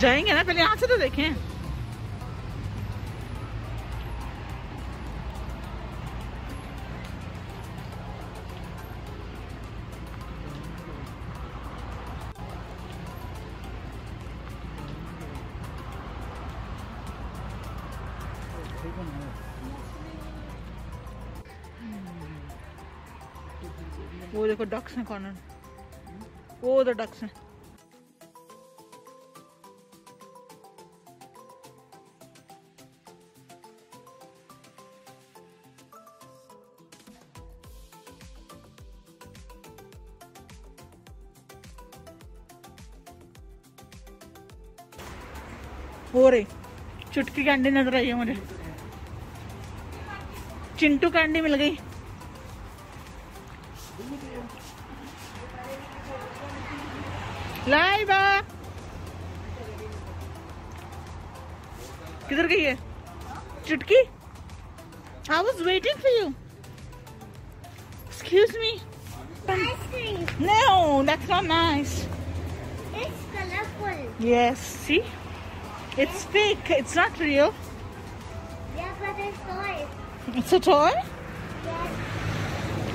जाएंगे ना, पहले यहाँ से तो देखें। वो देखो डक्स हैं कॉर्नर, वो उधर डक्स हैं। हो रही चुटकी कैंडी नजर आई है मुझे, चिंटू कैंडी मिल गई। लाइबा किधर गई है चुटकी? I was waiting for you. Excuse me. Ice cream. No, that's not nice. It's colorful. Yes, see? It's fake. It's not real. Yeah, but it's toy. It's a toy? Yes.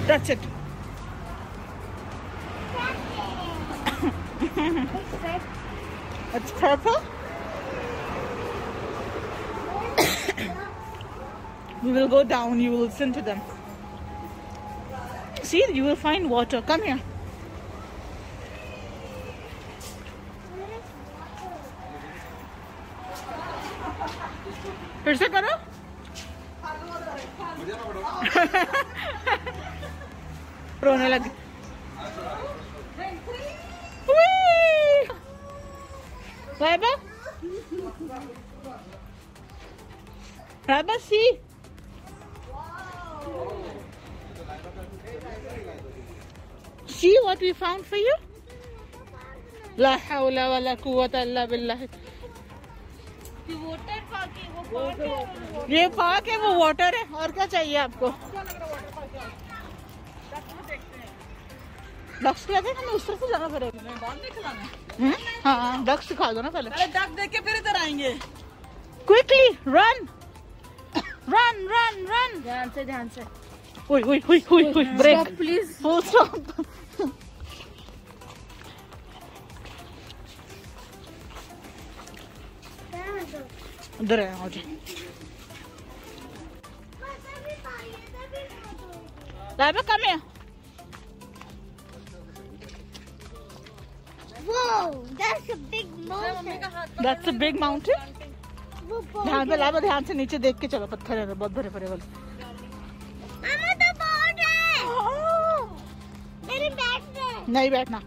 That's it. It's red. It's purple. We will go down. You will listen to them. See, you will find water. Come here. फिर से करो। रोने लगे। Raiba? Raiba, see? See what we found for you? La hawla wa la quwwata illa billah. ये park है, वो water है, और क्या चाहिए आपको? डक्स लगे हमें उस तरफ से जाना पड़ेगा। हाँ डक्स दिखा दो ना पहले। डक देख के फिर इधर आएंगे। Quickly run run run run. ध्यान से ध्यान से। ओए ओए ओए ओए ओए ब्रेक प्लीज। Full stop. उधर है मुझे। Raiba, come here. Whoa, that's a big mountain. That's a big mountain. वो ध्यान पे लाइबा, ध्यान से नीचे देख के चलो, पत्थर है बहुत भरे भरे वाले। मामा तो बोट है। मेरे बैठ में। नहीं बैठना।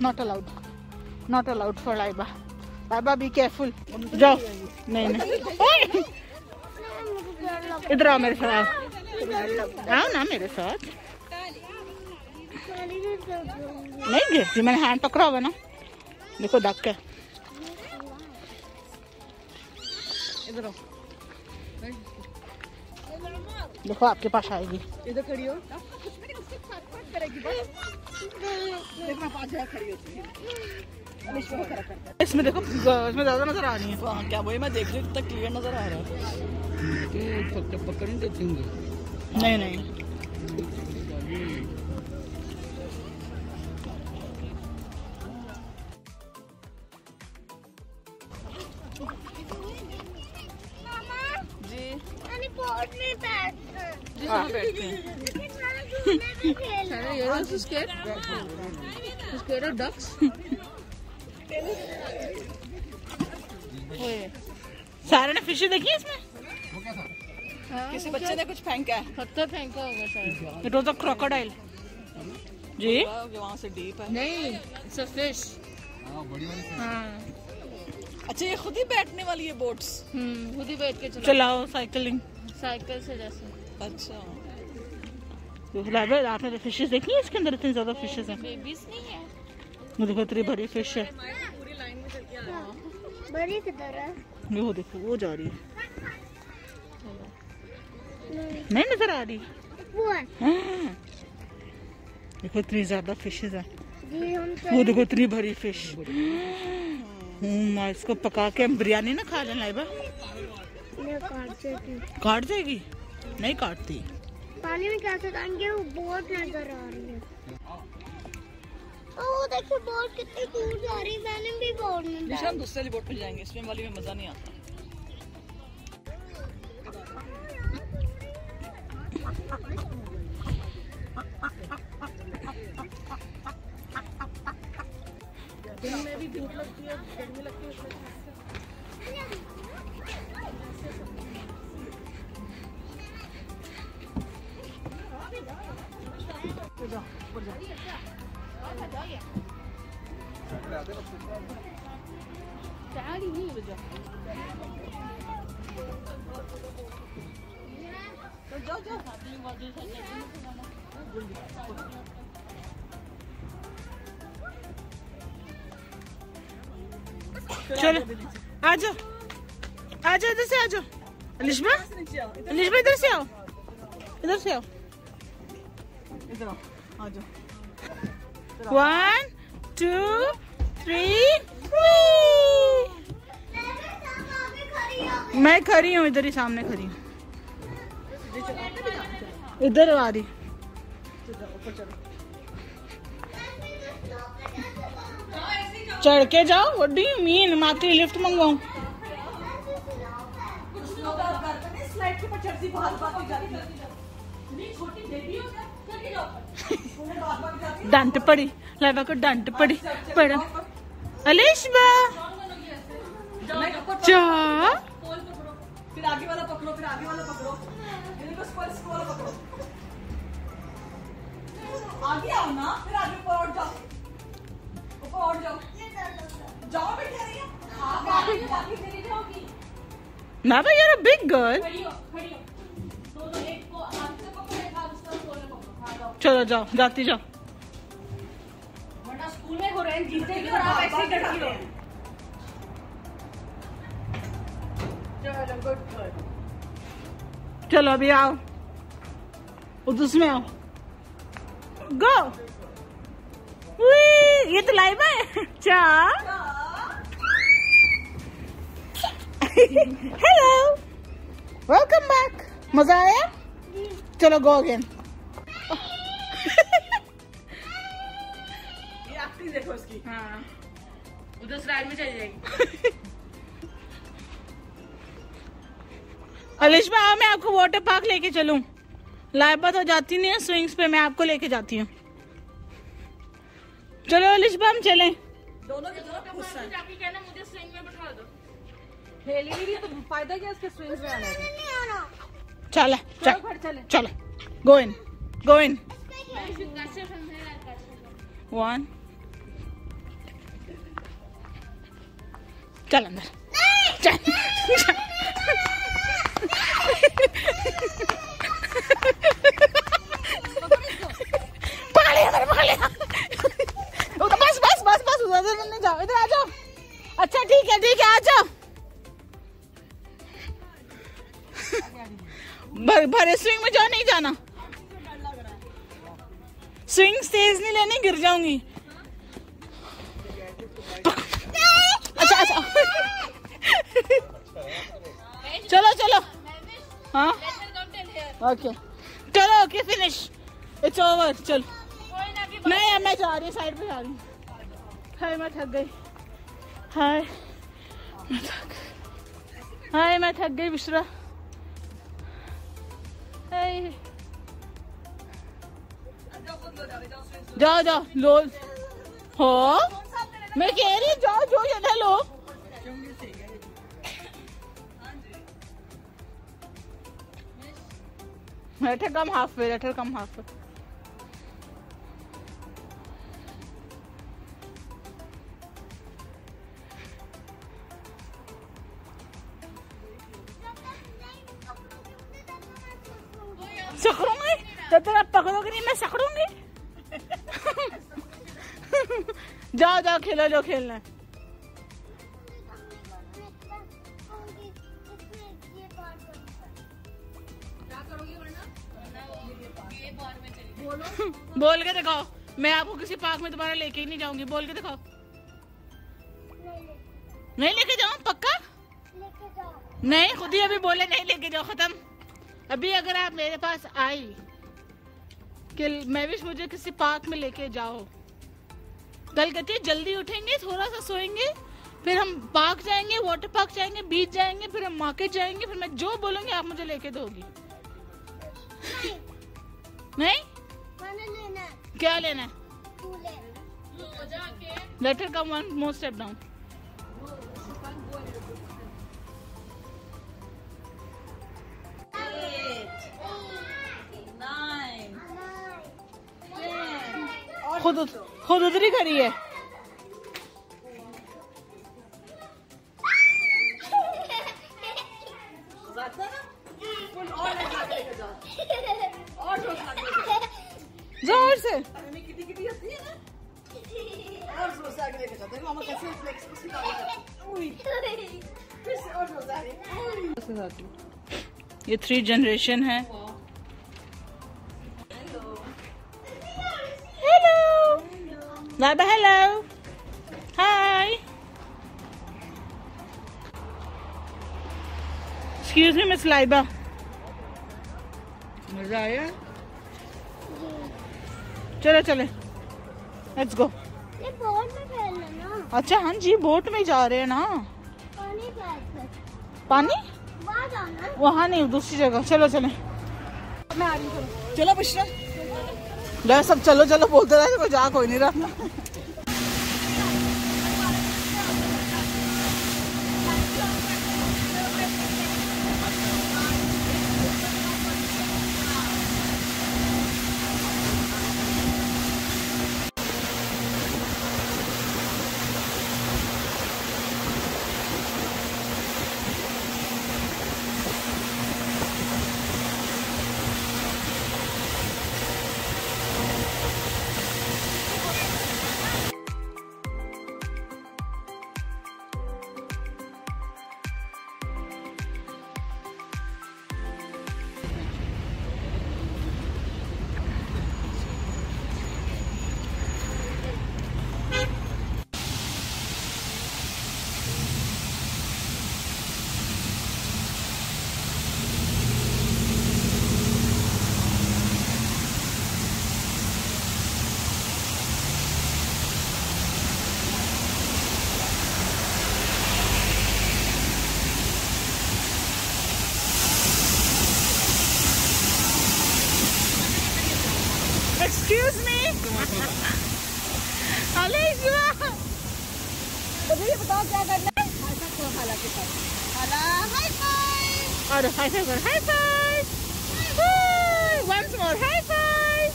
Not allowed. Not allowed for Raiba. Raiba, be careful. जाओ। नहीं नहीं। इधर आओ मेरे साथ। आओ ना मेरे साथ। नहीं गिरती, मैंने हैंड पकड़ा हुआ ना। देखो डक है। इधर आओ। देखो आपके पास आएगी। इधर खड़ी हो। देखना पास जा खड़ी होती है। इसमें देखो, इसमें ज्यादा नजर आ रही है। हाँ क्या वही मैं देख रही हूँ, कितना क्लियर नजर आ रहा है। पकड़ नहीं देती हूँ। नहीं नहीं जी मैंने बोट में बैठना। जी हाँ बैठते हैं। खेलना। You're scared of ducks? सारे ने फिश देखी है इसमें? किसी बच्चे ने कुछ फेंका है। पत्थर फेंका होगा शायद। It was a crocodile. जी वहाँ से डीप है। नहीं, इट्स अ फिश। हाँ। अच्छा ये खुद ही बैठने वाली है बोट्स? खुद ही बैठ के चलाओ साइकिलिंग। साइकिल से जैसे। अच्छा आपने फिशेस देखी है इसके अंदर? इतनी ज्यादा फिशेस हैं। बेबीज नहीं है। वो देखो इतनी बड़ी फिश है। पूरी लाइन में चल के बड़ी किधर है? वो देखो वो जा रही है। नहीं नजर आ रही? वो है। हाँ। देखो इतनी ज्यादा फिशेस हैं। जी हम वो देखो इतनी बड़ी फिश। इसको पका के बिरयानी ना खा लेना लाइबा। काट जाएगी? नहीं काटती। पानी में कैसे डालेंगे? वो बोट नजर आ रही है। ओ देखो बोट कितनी दूर जा रही है। मैंने भी बोट में निशा हम दूसरे वाली बोट पे जाएंगे, इसमें वाली में मजा नहीं आता। दिन में भी धूप लगती है, गर्मी लगती है। चलो आ जाओ, आ जाओ, इधर से आ जाओ। अलिशबा, अलिशबा इधर से आओ, इधर से आओ, इधर आओ, आ जाओ। 1 2 3 मैं खड़ी हूँ, इधर ही सामने खड़ी हूँ, इधर आ रही। चढ़ के जाओ। What do you mean? मैं आपके लिए लिफ्ट मंगवाऊं? डांट पड़ी लाइबा को, डांट पड़ी पड़ा। अलिशबा जा, फिर आगे वाला पकड़ो, फिर आगे वाला पकड़ो, वाला पकड़ो। आगे आओ ना, फिर आगे ऊपर और जाओ, ऊपर और जाओ, जाओ भी कह रही है। आगे चली जाओगी ना भाई, you're a big girl। खड़ी हो, खड़ी हो। दोनों एक को हाथ से पकड़ो, एक हाथ उसका सोने पकड़ो। हाँ, जाओ। चलो जाओ, जाती जाओ। वरना स्कूल में हो रहे हैं, जीतेगी और आप ऐसे ही करती रहो। चलो, गुड गुड। चलो अभी आओ, उसमें आओ, गो। ये तो लाइबा है। चा हेलो, वेलकम बैक। मजा आया? चलो गो अगेन। ये एक्टिंग देखो इसकी। हाँ, उधर साइड में चली जाएगी। अलिशबा आओ, मैं आपको वाटर पार्क लेके चलूं। लाइबा तो जाती नहीं है स्विंग्स पे, मैं आपको लेके जाती हूँ। चलो अलिशबा हम चलें। दोनों के दोनों खुश हैं। जाके कहना मुझे स्विंग में बिठा दो। खेलेगी भी तो फायदा क्या इसके स्विंग्स में आने का? चले चलो चले, चलो, गो इन, गो इन। 1 चल अंदर, चल, चल। पकड़ लिया मैंने, पकड़ लिया। बस बस बस बस, उधर नहीं जाओ, इधर आ जाओ। अच्छा ठीक है, आ जाओ। भरे स्विंग में जाओ, नहीं जाना। स्विंग तेज नहीं लेनी, गिर जाऊंगी। अच्छा अच्छा, चलो चलो। हाँ ओके, चलो ओके, फिनिश, इट्स ओवर। चलो नहीं, अब मैं जा रही हूँ, साइड पे जा रही हूँ। हाय मैं थक गई, हाय मैं थक गई बिश्रा। जाओ जाओ, लो हो, मैं कह रही जाओ, जो ज्यादा लो। Let her come halfway, let her come halfway. सकड़ूंगी जब तक आप पकड़ोगे नहीं, मैं सकड़ूंगी। जाओ जाओ, खेलो जो खेलना है। बोल के दिखाओ, मैं आपको किसी पार्क में दोबारा लेके ही नहीं जाऊंगी। बोल के दिखाओ। नहीं लेके जाऊँ पक्का? लेके जाओ। नहीं, खुद ही अभी बोले नहीं लेके जाओ, खत्म। अभी अगर आप मेरे पास आई कि महविश मुझे किसी पार्क में लेके जाओ, कल कहती है जल्दी उठेंगे, थोड़ा सा सोएंगे, फिर हम पार्क जाएंगे, वाटर पार्क जाएंगे, बीच जाएंगे, फिर हम मार्केट जाएंगे, फिर मैं जो बोलूंगी आप मुझे लेके दोगी। नहीं? मैंने लेना है। क्या लेना है? तू ले। Let her come one more step down. खुद उधर ही खड़ी है। जोर से। ये 3 जनरेशन है। Hello Laiba, hello hi, excuse me miss Laiba. मजा आया? चलो चले, लेट्स गो। ये बोट में खेलना ना। अच्छा हाँ जी, बोट में जा रहे हैं ना। पानी का पानी वहाँ जाना। वहाँ नहीं, दूसरी जगह। चलो चले, मैं आ रही हूँ। चलो बुशरा, सब चलो चलो बोलते रहे, कोई जा कोई नहीं रहा। Excuse me. अलीशा, मुझे ये बताओ क्या करना है? हाथा को हाला के साथ। Hala, high five. और हाई फाइव कर, high five. Once more, high five.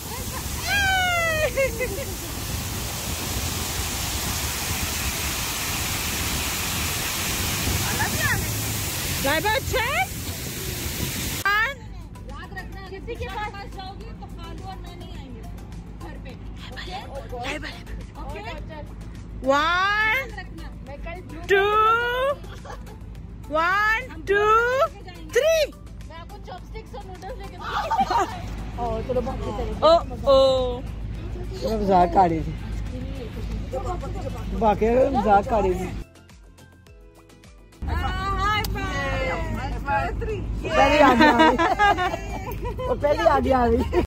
Laiba check. याद रखना, किसी के पास जाओगी तो खालू और मैं नहीं आएंगे घर पे। लाइबा, ओके? 1 रखना, मैं कल 2 1 2 3। मैं आपको चॉपस्टिक्स और नूडल्स लेके दूंगी। और चलो बाकी चले। ओ मजाक कर रही थी, बाकी मजाक कर रही थी। पहले आ गया, पहले आ गया।